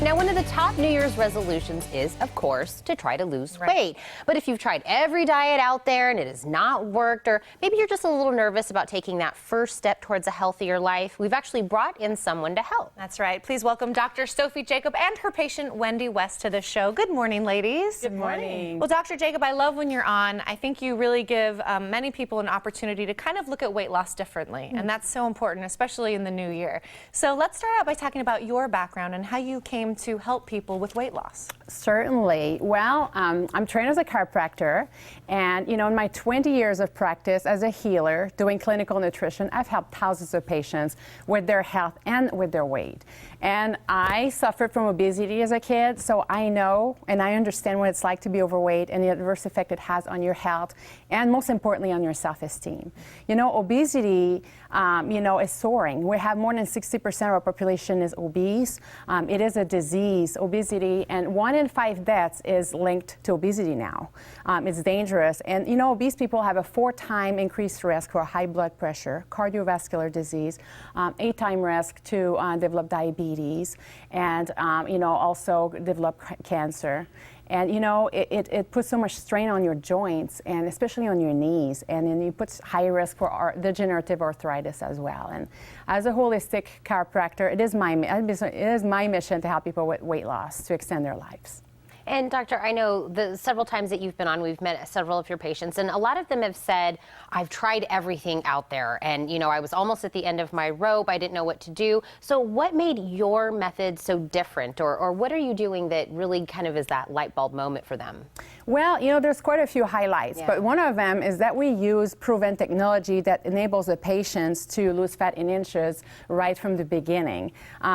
Now, one of the top New Year's resolutions is, of course, to try to lose weight. But if you've tried every diet out there and it has not worked, or maybe you're just a little nervous about taking that first step towards a healthier life, we've actually brought in someone to help. That's right. Please welcome Dr. Sophie Jacob and her patient Wendy West to the show. Good morning, ladies. Good morning. Well, Dr. Jacob, I love when you're on. I think you really give many people an opportunity to kind of look at weight loss differently, and that's so important, especially in the new year. So let's start out by talking about your background and how you came to help people with weight loss. Certainly. Well, I'm trained as a chiropractor, and in my 20 years of practice as a healer doing clinical nutrition, I've helped thousands of patients with their health and with their weight. And I suffered from obesity as a kid, so I know and I understand what it's like to be overweight and the adverse effect it has on your health and most importantly on your self-esteem. Obesity, is soaring. We have more than 60% of our population is obese. It is a disease, obesity, and 1 in 5 deaths is linked to obesity now. It's dangerous. And, obese people have a 4-time increased risk for high blood pressure, cardiovascular disease, 8-time risk to develop diabetes, and, also develop cancer. And it puts so much strain on your joints and especially on your knees, and then it puts high risk for degenerative arthritis as well. And as a holistic chiropractor, it is my mission to help people with weight loss to extend their lives. And Doctor, I know the several times that you've been on, we've met several of your patients, and a lot of them have said, I've tried everything out there, and I was almost at the end of my rope, I didn't know what to do. So what made your method so different, or what are you doing that really kind of is that light bulb moment for them? Well, there's quite a few highlights, but one of them is that we use proven technology that enables the patients to lose fat in inches right from the beginning.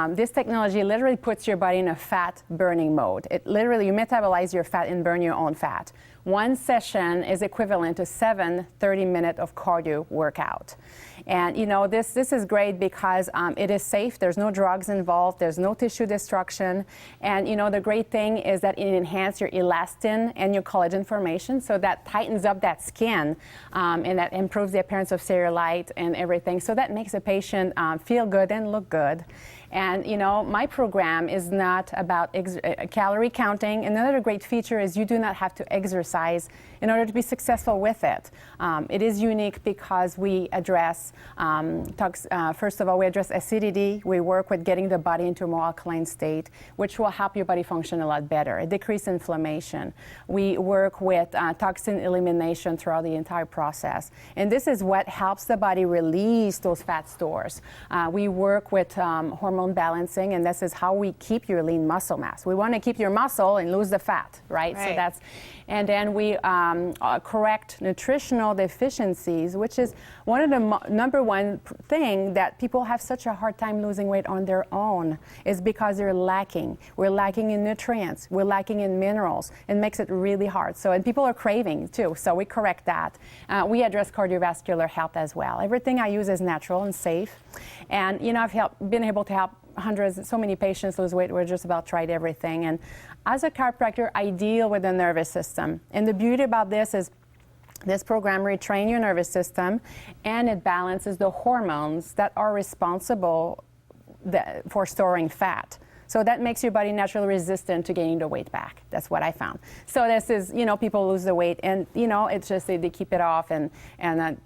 This technology literally puts your body in a fat burning mode. You metabolize your fat and burn your own fat. One session is equivalent to 7 30-minute of cardio workout. And this is great because it is safe. There's no drugs involved. There's no tissue destruction. And the great thing is that it enhances your elastin and your collagen formation, so that tightens up that skin, and that improves the appearance of cellulite and everything. So that makes a patient feel good and look good. And my program is not about calorie counting. Another great feature is you do not have to exercise in order to be successful with it. It is unique because we address, first of all, we address acidity. We work with getting the body into a more alkaline state, which will help your body function a lot better. It decreases inflammation. We work with toxin elimination throughout the entire process. And this is what helps the body release those fat stores. We work with hormone balancing, and this is how we keep your lean muscle mass. We want to keep your muscle and lose the fat, right? So and then we correct nutritional deficiencies, which is one of the number one thing that people have such a hard time losing weight on their own, is because they're lacking. We're lacking in nutrients, we're lacking in minerals. It makes it really hard. And people are craving too, so we correct that. We address cardiovascular health as well. Everything I use is natural and safe. And I've been able to help so many patients lose weight. We're just about tried everything. And as a chiropractor, I deal with the nervous system. And the beauty about this is this program retrains your nervous system, and it balances the hormones that are responsible for storing fat. So that makes your body naturally resistant to gaining the weight back. That's what I found. So this is, people lose the weight, and, it's just they keep it off, and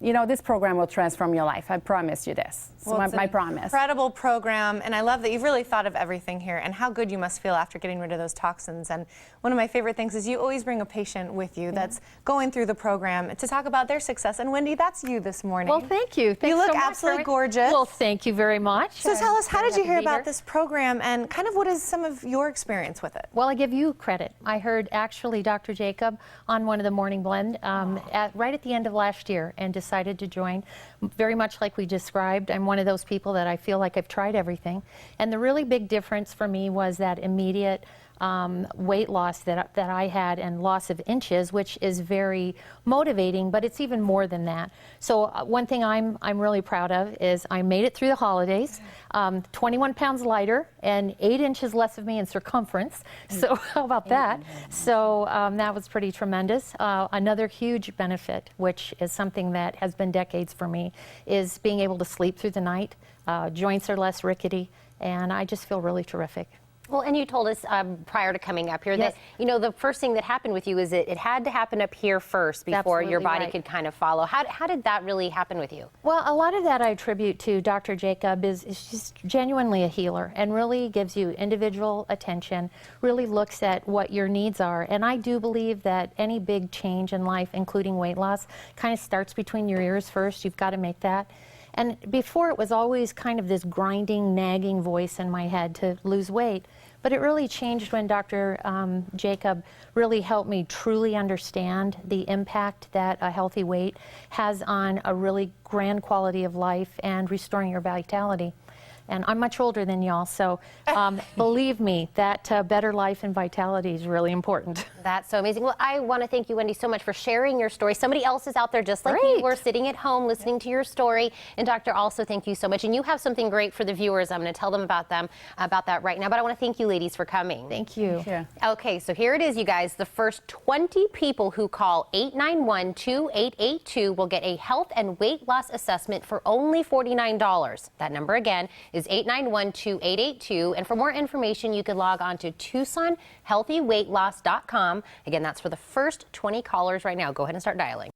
this program will transform your life. I promise you this. Well, it's my promise. Incredible program, and I love that you've really thought of everything here and how good you must feel after getting rid of those toxins. And one of my favorite things is you always bring a patient with you that's going through the program to talk about their success. And Wendy, that's you this morning. Well, thank you. Thanks you look so much absolutely gorgeous. Well, thank you very much. So tell us, how did you hear about this program, and kind of what is some of your experience with it? Well, I give you credit. I heard actually Dr. Jacob on one of the Morning Blend right at the end of last year, and decided to join. Very much like we described, I'm one of those people that I feel like I've tried everything. And the really big difference for me was that immediate weight loss that I had, and loss of inches, which is very motivating, but it's even more than that. So one thing I'm really proud of is I made it through the holidays, 21 pounds lighter and 8 inches less of me in circumference. So how about that? So that was pretty tremendous. Another huge benefit, which is something that has been decades for me, is being able to sleep through the night. Joints are less rickety, and I just feel really terrific. Well, and you told us prior to coming up here that, you know, the first thing that happened with you is it had to happen up here first before your Absolutely body right. could kind of follow. How did that really happen with you? Well, a lot of that I attribute to Dr. Jacob is just genuinely a healer and really gives you individual attention, really looks at what your needs are. And I do believe that any big change in life, including weight loss, kind of starts between your ears first. You've got to make that. And before it was always kind of this grinding, nagging voice in my head to lose weight. But it really changed when Dr. Jacob really helped me truly understand the impact that a healthy weight has on a really grand quality of life and restoring your vitality. And I'm much older than y'all, so believe me, that better life and vitality is really important. That's so amazing. Well, I want to thank you, Wendy, so much for sharing your story. Somebody else is out there just like you were sitting at home listening to your story. And Doctor, also thank you so much. And you have something great for the viewers. I'm going to tell them about that right now. But I want to thank you, ladies, for coming. Thank you. Okay, so here it is, you guys. The first 20 people who call 891-2882 will get a health and weight loss assessment for only $49. That number again is 891-2882. And for more information, you can log on to TucsonHealthyWeightLoss.com. Again, that's for the first 20 callers right now. Go ahead and start dialing.